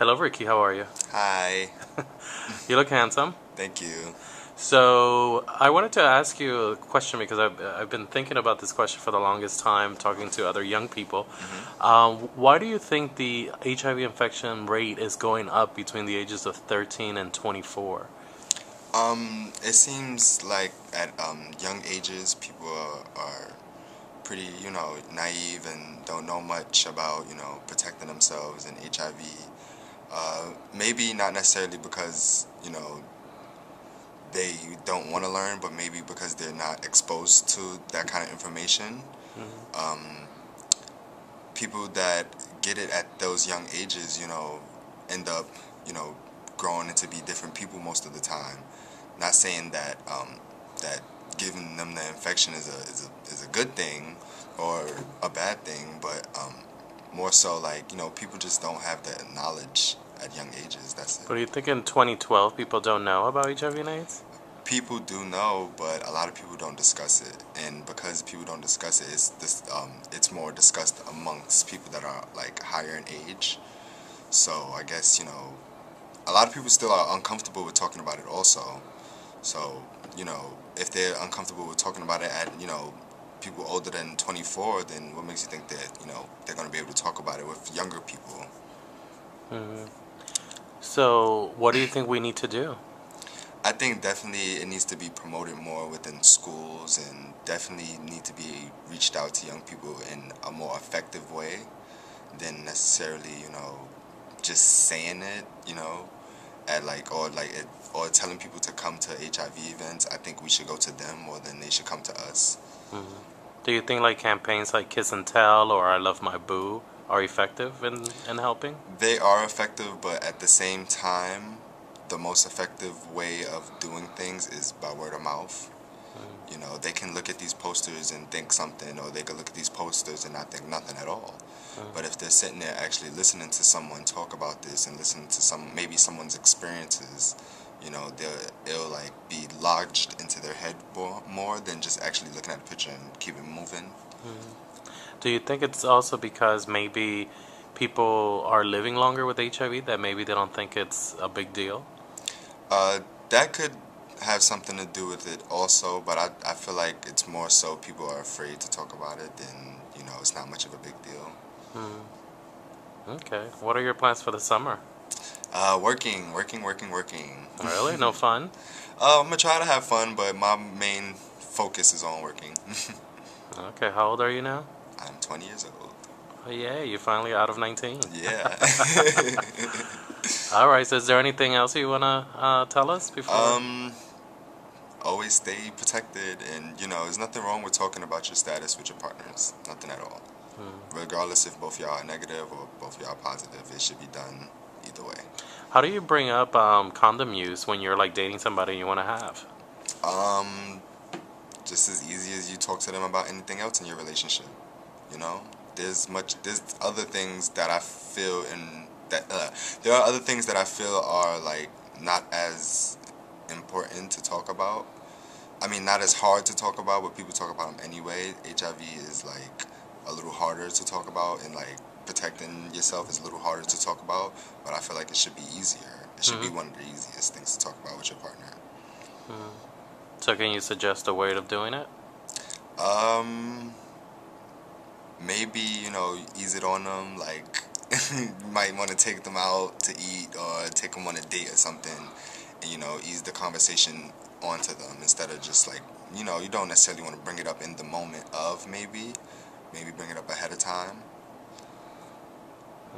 Hello, Ricky. How are you? Hi. You look handsome. Thank you. So I wanted to ask you a question because I've been thinking about this question for the longest time, talking to other young people. Why do you think the HIV infection rate is going up between the ages of 13 and 24? It seems like at young ages, people are pretty, naive and don't know much about, protecting themselves and HIV. Maybe not necessarily because, they don't want to learn, but maybe because they're not exposed to that kind of information. Um, People that get it at those young ages, end up, you know, growing into be different people most of the time. Not saying that that giving them the infection is a good thing or a bad thing, but more so like people just don't have the knowledge at young ages. That's it. But do you think in 2012 people don't know about HIV and AIDS? People do know, but a lot of people don't discuss it, and because people don't discuss it, it's more discussed amongst people that are like higher in age. So I guess a lot of people still are uncomfortable with talking about it also. So if they're uncomfortable with talking about it at people older than 24, then what makes you think that they're going to be able to talk about it with younger people? hmm So what do you think we need to do? I think definitely it needs to be promoted more within schools, and definitely need to be reached out to young people in a more effective way than necessarily, just saying it, at like or telling people to come to HIV events. I think we should go to them more than they should come to us. hmm Do you think like campaigns like Kiss and Tell or I Love My Boo are effective in helping? They are effective, but at the same time, the most effective way of doing things is by word of mouth. They can look at these posters and think something, or they can look at these posters and not think nothing at all. But if they're sitting there actually listening to someone talk about this and listening to maybe someone's experiences, it'll like be lodged into their head more than just actually looking at the picture and keep it moving. Mhm. Do you think it's also because maybe people are living longer with HIV that maybe they don't think it's a big deal? Uh, that could have something to do with it also, but I feel like it's more so people are afraid to talk about it than, it's not much of a big deal. Hmm. Okay. What are your plans for the summer? Working. Really? No fun? I'm gonna try to have fun, but my main focus is on working. Okay. How old are you now? I'm 20 years old. Oh, yeah, you're finally out of 19. Yeah. All right. So, is there anything else you wanna tell us before? um, Always stay protected, and there's nothing wrong with talking about your status with your partners. Nothing at all. Hmm. Regardless if both y'all are negative or both y'all are positive, it should be done either way. How do you bring up condom use when you're like dating somebody you want to have? Um, just as easy as you talk to them about anything else in your relationship. You know, there's other things that I feel in that there are other things that I feel are like not as important to talk about. I mean, not as hard to talk about, but people talk about them anyway. HIV is like a little harder to talk about, and like protecting yourself is a little harder to talk about. But I feel like it should be easier. It should be Hmm. one of the easiest things to talk about with your partner. Hmm. So, can you suggest a way of doing it? Um, Maybe ease it on them. Like you might want to take them out to eat or take them on a date or something, and ease the conversation onto them instead of just like you don't necessarily want to bring it up in the moment of maybe bring it up ahead of time,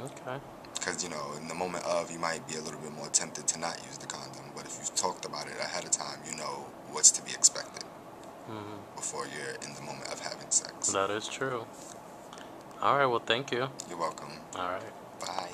Okay. because in the moment of you might be a little bit more tempted to not use the condom, but if you've talked about it ahead of time, you know what's to be expected Hmm. before you're in the moment of having sex. That is true. All right. Well, thank you. You're welcome. All right. Bye.